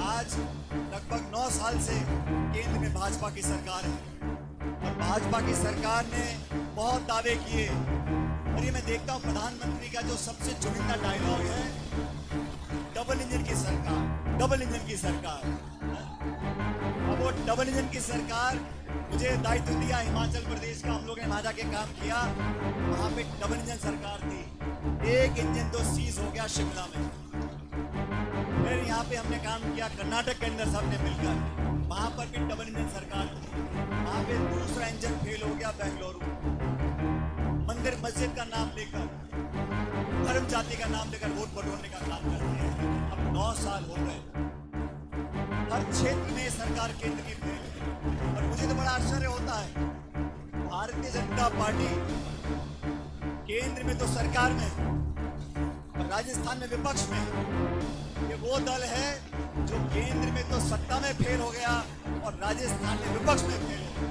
आज लगभग 9 साल से केंद्र में भाजपा की सरकार है और भाजपा की सरकार ने बहुत दावे किए और ये मैं देखता हूँ प्रधानमंत्री का जो सबसे चुनिंदा डायलॉग है, डबल इंजन की सरकार, डबल इंजन की सरकार। अब वो डबल इंजन की सरकार, मुझे दायित्व दिया हिमाचल प्रदेश का, हम लोगों ने वहां जाके काम किया, वहां पे डबल इंजन सरकार थी। एक इंजन तो सीज हो गया शिमला में। फिर यहाँ पे हमने काम किया कर्नाटक के अंदर सबने मिलकर, वहां पर भी डबल इंजन सरकार थी। वहां पे दूसरा इंजन फेल हो गया बेंगलुरु। मंदिर मस्जिद का नाम लेकर, धर्म जाति का नाम लेकर वोट बटोरने का काम करते हैं। अब 9 साल हो गए, हर क्षेत्र में सरकार केंद्र की फेल है। और मुझे तो बड़ा आश्चर्य होता है, भारतीय जनता पार्टी केंद्र में तो सरकार में और राजस्थान में विपक्ष में, ये वो दल है जो केंद्र में तो सत्ता में फेल हो गया और राजस्थान में विपक्ष में फेल हो गया।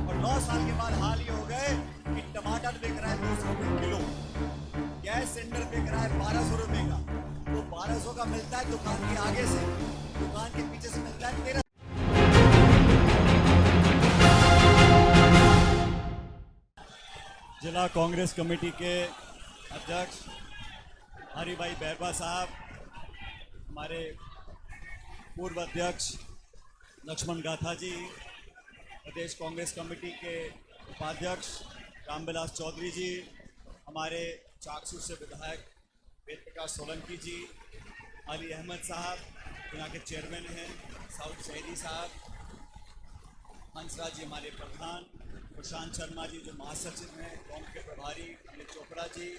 और 9 साल के बाद हाल ये हो गए कि टमाटर बिक रहा है 200 रुपए किलो, गैस सिलेंडर बिक रहा है 1200 रुपए का। वो 1200 का मिलता है दुकान के आगे से, दुकान के पीछे से मिलता है 13। जिला कांग्रेस कमेटी के अध्यक्ष हरिभाई बैरवा साहब, हमारे पूर्व अध्यक्ष लक्ष्मण गाथा जी, प्रदेश कांग्रेस कमेटी के उपाध्यक्ष रामविलास चौधरी जी, हमारे चाकसू से विधायक वेद प्रकाश सोलंकी जी, अली अहमद साहब यहाँ के चेयरमैन हैं, साउद शहीदी साहब, हंसराज जी हमारे प्रधान, प्रशांत शर्मा जी जो महासचिव हैं, कौम के प्रभारी अनिल चोपड़ा जी,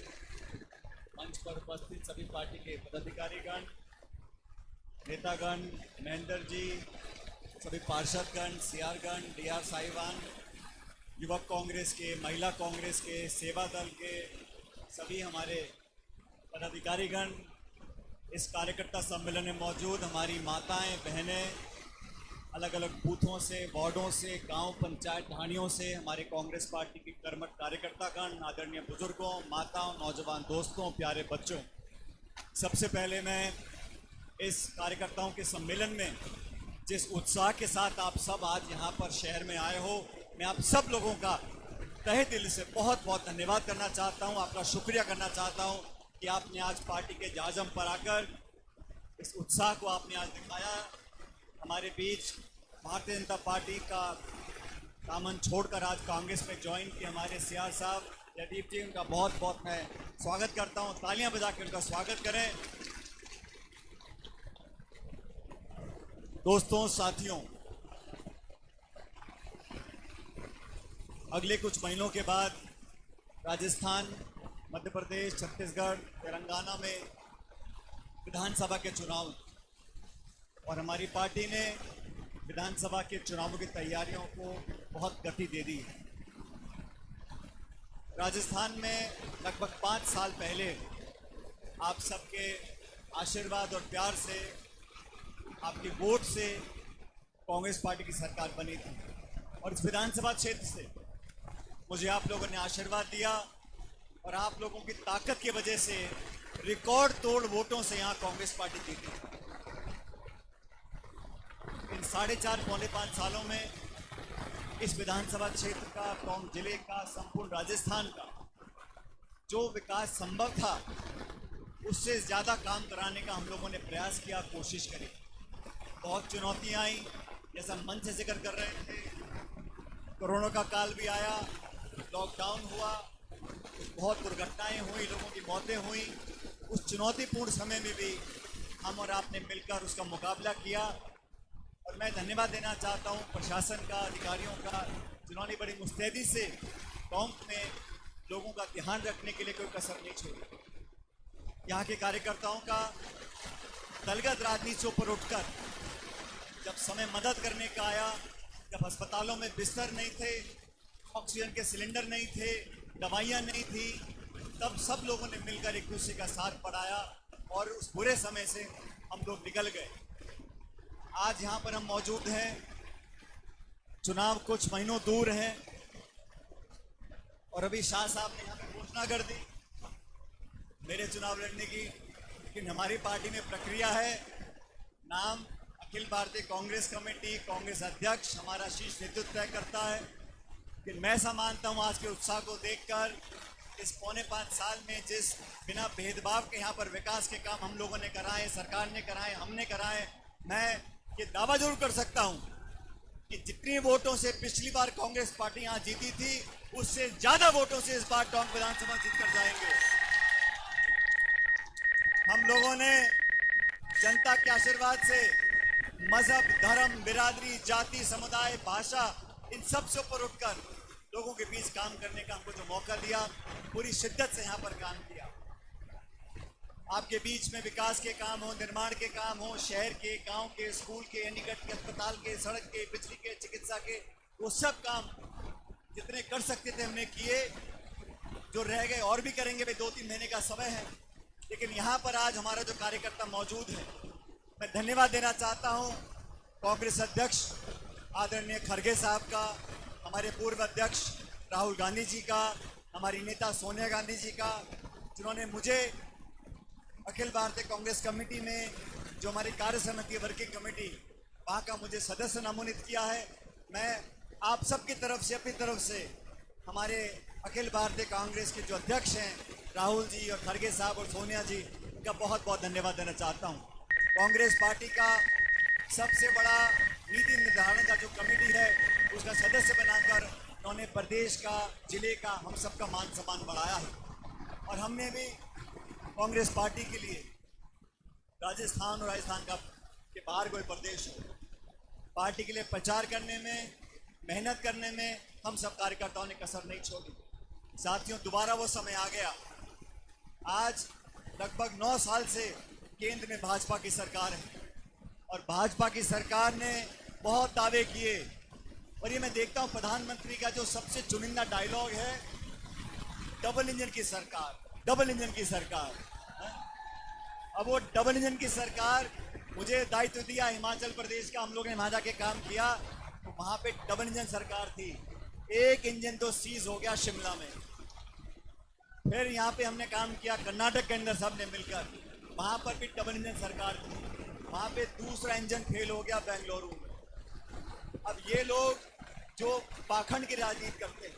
मंच पर उपस्थित सभी पार्टी के पदाधिकारीगण, नेतागण, महेंद्र जी, सभी पार्षदगण, सीआरगण, डीआर साहिबान, युवक कांग्रेस के, महिला कांग्रेस के, सेवा दल के सभी हमारे पदाधिकारीगण, इस कार्यकर्ता सम्मेलन में मौजूद हमारी माताएं, बहनें, अलग अलग बूथों से, वार्डों से, गांव पंचायत ढाणियों से हमारे कांग्रेस पार्टी की कर्मठ कार्यकर्तागण, आदरणीय बुजुर्गों, माताओं, नौजवान दोस्तों, प्यारे बच्चों, सबसे पहले मैं इस कार्यकर्ताओं के सम्मेलन में जिस उत्साह के साथ आप सब आज यहाँ पर शहर में आए हो, मैं आप सब लोगों का तहे दिल से बहुत बहुत धन्यवाद करना चाहता हूँ, आपका शुक्रिया करना चाहता हूँ कि आपने आज पार्टी के जाजम पर आकर इस उत्साह को आपने आज दिखाया। हमारे बीच भारतीय जनता पार्टी का दामन छोड़कर आज कांग्रेस में ज्वाइन किए हमारे सीआर साहब जयदीप जी, उनका बहुत बहुत मैं स्वागत करता हूं। तालियां बजा के उनका स्वागत करें। दोस्तों, साथियों, अगले कुछ महीनों के बाद राजस्थान, मध्य प्रदेश, छत्तीसगढ़, तेलंगाना में विधानसभा के चुनाव और हमारी पार्टी ने विधानसभा के चुनावों की तैयारियों को बहुत गति दे दी है। राजस्थान में लगभग 5 साल पहले आप सबके आशीर्वाद और प्यार से, आपके वोट से कांग्रेस पार्टी की सरकार बनी थी और इस विधानसभा क्षेत्र से मुझे आप लोगों ने आशीर्वाद दिया और आप लोगों की ताकत की वजह से रिकॉर्ड तोड़ वोटों से यहाँ कांग्रेस पार्टी जीती। इन 4.5 पौने 5 सालों में इस विधानसभा क्षेत्र का, जिले का, संपूर्ण राजस्थान का जो विकास संभव था उससे ज़्यादा काम कराने का हम लोगों ने प्रयास किया, कोशिश करी। बहुत चुनौतियाँ आई, जैसा मंच से जिक्र कर रहे थे, कोरोना का काल भी आया, लॉकडाउन हुआ, बहुत दुर्घटनाएं हुई, लोगों की मौतें हुई। उस चुनौतीपूर्ण समय में भी हम और आपने मिलकर उसका मुकाबला किया और मैं धन्यवाद देना चाहता हूं प्रशासन का, अधिकारियों का, जिन्होंने बड़ी मुस्तैदी से टोंक में लोगों का ध्यान रखने के लिए कोई कसर नहीं छोड़ी। यहाँ के कार्यकर्ताओं का दलगत राजनीतियों पर उठकर जब समय मदद करने का आया, जब अस्पतालों में बिस्तर नहीं थे, ऑक्सीजन के सिलेंडर नहीं थे, दवाइयाँ नहीं थी, तब सब लोगों ने मिलकर एक दूसरे का साथ बढ़ाया और उस बुरे समय से हम लोग निकल गए। आज यहाँ पर हम मौजूद हैं, चुनाव कुछ महीनों दूर हैं और अभी शाह साहब ने यहाँ पे घोषणा कर दी मेरे चुनाव लड़ने की, लेकिन हमारी पार्टी में प्रक्रिया है, नाम अखिल भारतीय कांग्रेस कमेटी, कांग्रेस अध्यक्ष हमारा शीर्ष नेतृत्व तय करता है। कि मैं ऐसा मानता हूँ आज के उत्साह को देखकर, इस 4.5 साल में जिस बिना भेदभाव के यहाँ पर विकास के काम हम लोगों ने कराए, सरकार ने कराए, हमने कराए, मैं ये दावा जरूर कर सकता हूँ कि जितनी वोटों से पिछली बार कांग्रेस पार्टी यहाँ जीती थी, उससे ज्यादा वोटों से इस बार टोंक विधानसभा जीतकर जाएंगे। हम लोगों ने जनता के आशीर्वाद से मजहब, धर्म, बिरादरी, जाति, समुदाय, भाषा, इन सब से ऊपर उठकर लोगों के बीच काम करने का हमको जो मौका दिया, पूरी शिद्दत से यहाँ पर काम किया। आपके बीच में विकास के काम हो, निर्माण के काम हो, शहर के, गांव के, स्कूल के, निकट के, अस्पताल के, सड़क के, बिजली के, चिकित्सा के, वो सब काम जितने कर सकते थे हमने किए। जो रह गए और भी करेंगे, भाई 2-3 महीने का समय है। लेकिन यहाँ पर आज हमारा जो कार्यकर्ता मौजूद है, मैं धन्यवाद देना चाहता हूँ कांग्रेस अध्यक्ष आदरणीय खड़गे साहब का, हमारे पूर्व अध्यक्ष राहुल गांधी जी का, हमारी नेता सोनिया गांधी जी का, जिन्होंने मुझे अखिल भारतीय कांग्रेस कमेटी में, जो हमारी कार्य समिति वर्किंग कमेटी, वहाँ का मुझे सदस्य नामोनित किया है। मैं आप सबकी तरफ से, अपनी तरफ से, हमारे अखिल भारतीय कांग्रेस के जो अध्यक्ष हैं राहुल जी और खड़गे साहब और सोनिया जी, इनका बहुत बहुत धन्यवाद देना चाहता हूँ। कांग्रेस पार्टी का सबसे बड़ा नीति निर्धारण का जो कमेटी है, उसका सदस्य बनाकर उन्होंने प्रदेश का, जिले का, हम सबका मान सम्मान बढ़ाया है। और हमने भी कांग्रेस पार्टी के लिए राजस्थान और राजस्थान का के बाहर कोई प्रदेश हो, पार्टी के लिए प्रचार करने में, मेहनत करने में हम सब कार्यकर्ताओं ने कसर नहीं छोड़ी। साथियों, दोबारा वो समय आ गया। आज लगभग 9 साल से केंद्र में भाजपा की सरकार है और भाजपा की सरकार ने बहुत दावे किए। और ये मैं देखता हूँ प्रधानमंत्री का जो सबसे चुनिंदा डायलॉग है, डबल इंजन की सरकार, डबल इंजन की सरकार। अब वो डबल इंजन की सरकार, मुझे दायित्व दिया हिमाचल प्रदेश का, हम लोगों ने वहाँ जाके काम किया, तो वहाँ पे डबल इंजन सरकार थी। एक इंजन तो सीज हो गया शिमला में। फिर यहाँ पे हमने काम किया कर्नाटक के अंदर, सब ने मिलकर, वहाँ पर भी डबल इंजन सरकार थी। वहाँ पे दूसरा इंजन फेल हो गया बेंगलुरु में। अब ये लोग जो पाखंड की राजनीति करते हैं,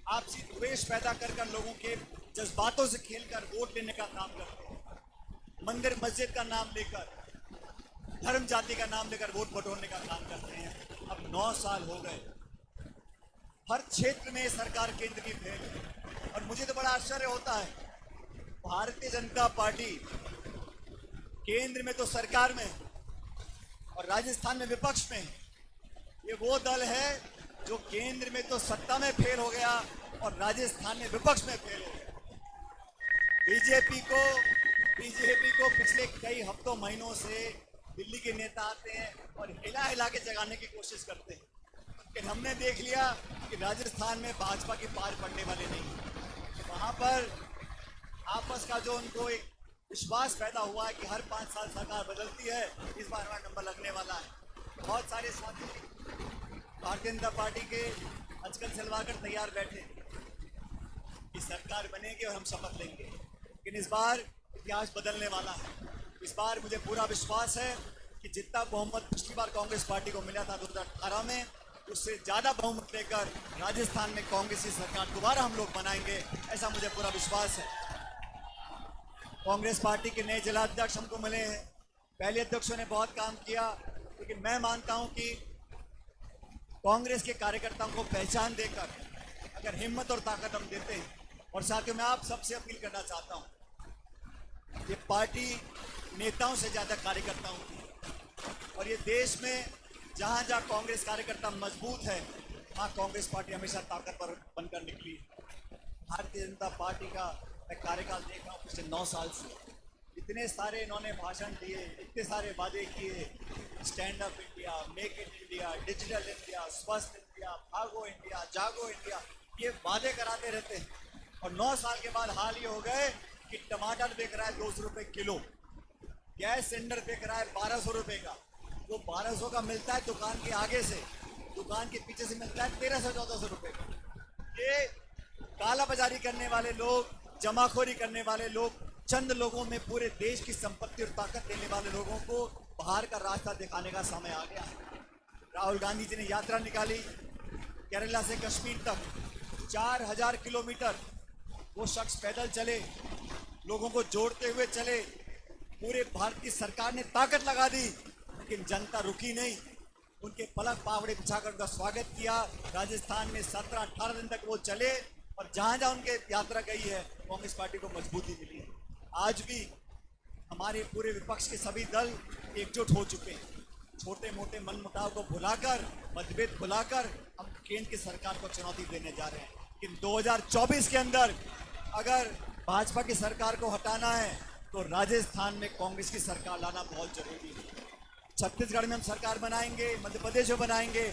आपसी द्वेष पैदा कर लोगों के जज्बातों से खेलकर वोट लेने का काम करते हैं, मंदिर मस्जिद का नाम लेकर, धर्म जाति का नाम लेकर वोट बटोरने का काम करते हैं। अब 9 साल हो गए, हर क्षेत्र में सरकार केंद्र की फेल है। और मुझे तो बड़ा आश्चर्य होता है, भारतीय जनता पार्टी केंद्र में तो सरकार में और राजस्थान में विपक्ष में, ये वो दल है जो केंद्र में तो सत्ता में फेल हो गया और राजस्थान में विपक्ष में फेल हो गया। बीजेपी को पिछले कई हफ्तों, महीनों से दिल्ली के नेता आते हैं और हिला हिला के जगाने की कोशिश करते हैं। लेकिन हमने देख लिया कि राजस्थान में भाजपा की पार पड़ने वाले नहीं। वहाँ पर आपस का जो उनको एक विश्वास पैदा हुआ है कि हर 5 साल सरकार बदलती है, इस बार हमारा नंबर लगने वाला है। बहुत सारे साथी भारतीय जनता पार्टी के आजकल सिलवाकर तैयार बैठे कि सरकार बनेगी और हम शपथ लेंगे। लेकिन इस बार इतिहास बदलने वाला है। इस बार मुझे पूरा विश्वास है कि जितना बहुमत पिछली बार कांग्रेस पार्टी को मिला था 2018 में, उससे ज़्यादा बहुमत लेकर राजस्थान में कांग्रेस की सरकार दोबारा हम लोग बनाएंगे, ऐसा मुझे पूरा विश्वास है। कांग्रेस पार्टी के नए जिलाध्यक्ष हमको मिले हैं। पहले अध्यक्षों ने बहुत काम किया, लेकिन मैं मानता हूं कि कांग्रेस के कार्यकर्ताओं को पहचान देकर अगर हिम्मत और ताकत हम देते हैं, और साथियों मैं आप सबसे अपील करना चाहता हूं, ये पार्टी नेताओं से ज़्यादा कार्यकर्ताओं की, और ये देश में जहाँ जहाँ कांग्रेस कार्यकर्ता मजबूत है, वहाँ कांग्रेस पार्टी हमेशा ताकतवर बनकर निकली। भारतीय जनता पार्टी का मैं कार्यकाल देख रहा हूँ पिछले 9 साल से। इतने सारे इन्होंने भाषण दिए, इतने सारे वादे किए, stand up India, make in India, digital India, स्वस्थ इंडिया, भागो इंडिया, जागो इंडिया, ये वादे कराते रहते हैं। और 9 साल के बाद हाल ये हो गए कि टमाटर बिक रहा है 200 रुपये किलो, गैस सिलेंडर बिक रहा है 1200 रुपये का। वो 1200 का मिलता है दुकान के आगे से, दुकान के पीछे से मिलता है 1300-1400 रुपये का। ये काला बाजारी करने वाले लोग, जमाखोरी करने वाले लोग चंद लोगों में पूरे देश की संपत्ति और ताकत देने वाले लोगों को बाहर का रास्ता दिखाने का समय आ गया है। राहुल गांधी जी ने यात्रा निकाली केरला से कश्मीर तक 4000 किलोमीटर वो शख्स पैदल चले, लोगों को जोड़ते हुए चले। पूरे भारत की सरकार ने ताकत लगा दी, लेकिन जनता रुकी नहीं। उनके पलक पावड़े बिछाकर उनका स्वागत किया। राजस्थान में 17-18 दिन तक वो चले और जहां जहां उनके यात्रा गई है कांग्रेस पार्टी को मजबूती मिली है। आज भी हमारे पूरे विपक्ष के सभी दल एकजुट हो चुके हैं। छोटे मोटे मनमुटाव को भुलाकर, मतभेद भुलाकर हम केंद्र की सरकार को चुनौती देने जा रहे हैं। लेकिन 2024 के अंदर अगर भाजपा की सरकार को हटाना है तो राजस्थान में कांग्रेस की सरकार लाना बहुत जरूरी है। छत्तीसगढ़ में हम सरकार बनाएंगे, मध्य प्रदेश में बनाएंगे,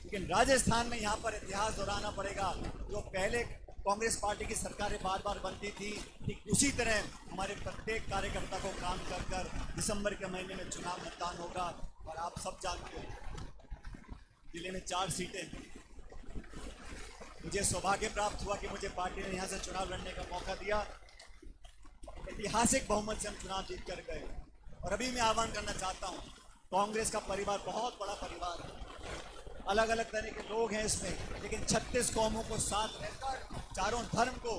लेकिन राजस्थान में यहाँ पर इतिहास दोहराना पड़ेगा। जो पहले कांग्रेस पार्टी की सरकारें बार बार बनती थी, ठीक उसी तरह हमारे प्रत्येक कार्यकर्ता को काम कर कर दिसंबर के महीने में चुनाव मतदान होगा। और आप सब जानते हो जिले में 4 सीटें हैं। मुझे सौभाग्य प्राप्त हुआ कि मुझे पार्टी ने यहाँ से चुनाव लड़ने का मौका दिया। ऐतिहासिक बहुमत से हम चुनाव जीत कर गए। और अभी मैं आह्वान करना चाहता हूँ, कांग्रेस का परिवार बहुत बड़ा परिवार है, अलग अलग तरह के लोग हैं इसमें, लेकिन 36 कौमों को साथ रहकर, चारों धर्म को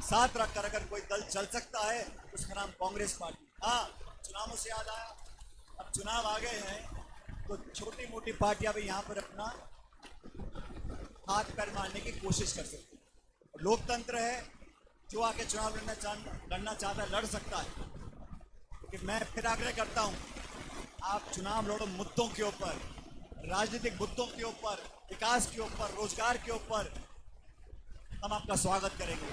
साथ रखकर अगर कोई दल चल सकता है उसका नाम कांग्रेस पार्टी। हाँ, चुनावों से याद आया, अब चुनाव आ गए हैं तो छोटी मोटी पार्टियां भी यहाँ पर अपना हाथ पैर मारने की कोशिश कर सकती है। लोकतंत्र है, जो आके चुनाव लड़ना चाहता है लड़ सकता है। लेकिन मैं फिर आग्रह करता हूँ, आप चुनाव लड़ो मुद्दों के ऊपर, राजनीतिक मुद्दों के ऊपर, विकास के ऊपर, रोजगार के ऊपर। हम आपका स्वागत करेंगे।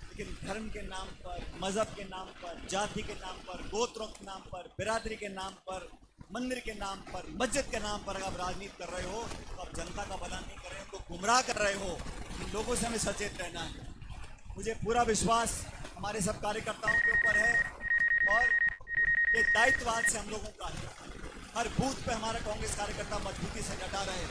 लेकिन धर्म के नाम पर, मजहब के नाम पर, जाति के नाम पर, गोत्रों के नाम पर, बिरादरी के नाम पर, मंदिर के नाम पर, मस्जिद के नाम पर अगर आप राजनीति कर रहे हो तो आप जनता का भला नहीं कर रहे हो, तो गुमराह कर रहे हो। इन लोगों से हमें सचेत रहना है। मुझे पूरा विश्वास हमारे सब कार्यकर्ताओं के ऊपर है और ये दायित्ववाद से हम लोगों का है। हर बूथ पे हमारा कांग्रेस कार्यकर्ता मजबूती से डटा रहे,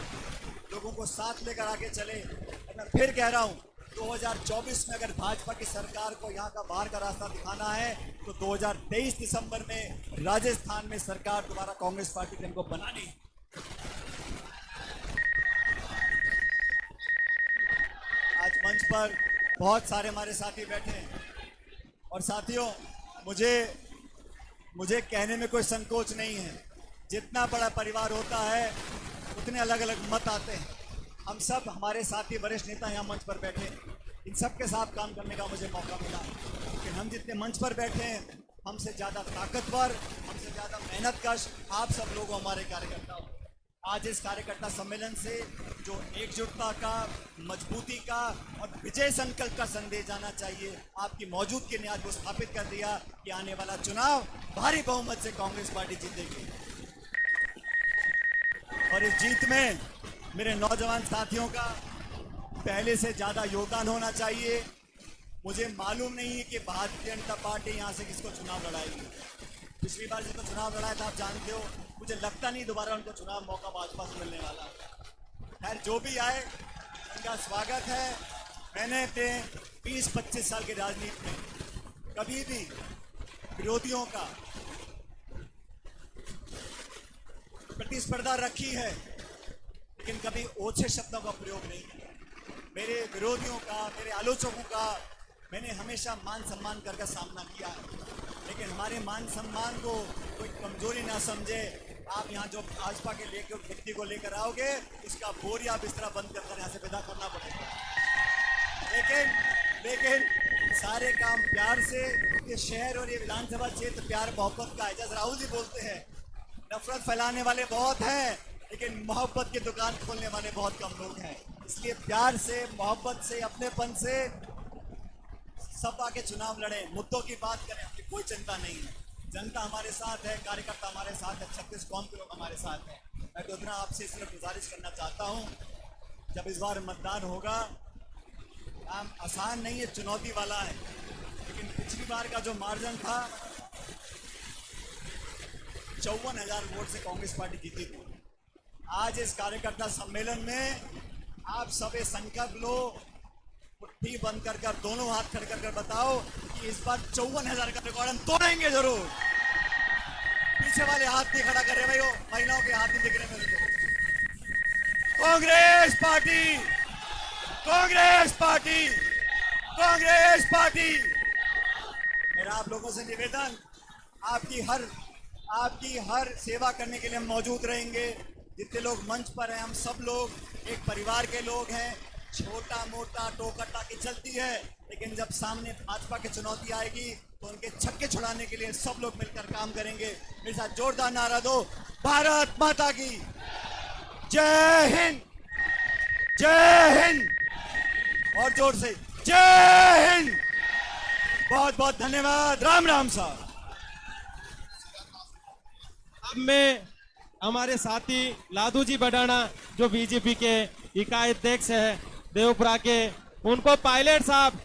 लोगों को साथ लेकर आगे चले। और मैं फिर कह रहा हूँ, 2024 में अगर भाजपा की सरकार को यहाँ का बाहर का रास्ता दिखाना है तो 2023 दिसंबर में राजस्थान में सरकार दोबारा कांग्रेस पार्टी की हमको बनानी। आज मंच पर बहुत सारे हमारे साथी बैठे हैं और साथियों, मुझे कहने में कोई संकोच नहीं है। जितना बड़ा परिवार होता है उतने अलग अलग मत आते हैं। हम सब, हमारे साथी वरिष्ठ नेता यहाँ मंच पर बैठे हैं, इन सब के साथ काम करने का मुझे मौका मिला। लेकिन हम जितने मंच पर बैठे हैं, हमसे ज़्यादा ताकतवर, हमसे ज़्यादा मेहनतकश आप सब लोग हमारे कार्यकर्ता हो। आज इस कार्यकर्ता सम्मेलन से जो एकजुटता का, मजबूती का और विजय संकल्प का संदेश जाना चाहिए, आपकी मौजूदगी ने आज वो स्थापित कर दिया कि आने वाला चुनाव भारी बहुमत से कांग्रेस पार्टी जीतेगी। और इस जीत में मेरे नौजवान साथियों का पहले से ज़्यादा योगदान होना चाहिए। मुझे मालूम नहीं है कि भारतीय जनता पार्टी यहाँ से किसको चुनाव लड़ाएगी। पिछली बार जिसको चुनाव लड़ाया था आप जानते हो, मुझे लगता नहीं दोबारा उनको चुनाव मौका भाजपा से मिलने वाला। खैर, जो भी आए उनका स्वागत है। मैंने अपने 20-25 साल की राजनीति में कभी भी विरोधियों का प्रतिस्पर्धा रखी है, लेकिन कभी ओछे शब्दों का प्रयोग नहीं किया। मेरे विरोधियों का, मेरे आलोचकों का मैंने हमेशा मान सम्मान करके सामना किया है। लेकिन हमारे मान सम्मान को कोई कमजोरी ना समझे। आप यहाँ जो भाजपा के लेकर व्यक्ति को लेकर आओगे, उसका बोरिया बिस्तरा बंद कर यहाँ से विदा करना पड़ेगा। लेकिन सारे काम प्यार से। ये शहर और ये विधानसभा क्षेत्र प्यार मोहब्बत का है। जैसे राहुल जी बोलते हैं, नफरत फैलाने वाले बहुत हैं, लेकिन मोहब्बत की दुकान खोलने वाले बहुत कम लोग हैं। इसलिए प्यार से, मोहब्बत से, अपनेपन से सब आके चुनाव लड़ें, मुद्दों की बात करें। हमें कोई चिंता नहीं है, जनता हमारे साथ है, कार्यकर्ता हमारे साथ है, 36 कौम के लोग हमारे साथ हैं। मैं तो इतना आपसे सिर्फ गुजारिश करना चाहता हूँ, जब इस बार मतदान होगा, काम आसान नहीं है, चुनौती वाला है। लेकिन पिछली बार का जो मार्जिन था, 54,000 वोट से कांग्रेस पार्टी जीती थी। आज इस कार्यकर्ता सम्मेलन में आप सब संकल्प लो, मुट्ठी बंद कर दोनों हाथ खड़े कर बताओ कि कि इस बार 54,000 का रिकॉर्ड हम तोड़ेंगे जरूर। पीछे वाले हाथ नहीं खड़ा कर रहे भाई, वो महिलाओं के हाथ नहीं दिख रहे मेरे को। Congress party, Congress party, Congress party. मेरा आप लोगों से निवेदन, आपकी हर सेवा करने के लिए हम मौजूद रहेंगे। जितने लोग मंच पर हैं, हम सब लोग एक परिवार के लोग हैं। छोटा मोटा टोका टाकी चलती है, लेकिन जब सामने भाजपा की चुनौती आएगी तो उनके छक्के छुड़ाने के लिए सब लोग मिलकर काम करेंगे। मेरे साथ जोरदार नारा दो, भारत माता की जय हिंद, जय हिंद, और जोर से जय हिंद। बहुत बहुत धन्यवाद। राम राम साहब। अब मैं हमारे साथी लादू जी बडाना जो बीजेपी के इकाई अध्यक्ष है देवपुरा के, उनको पायलट साहब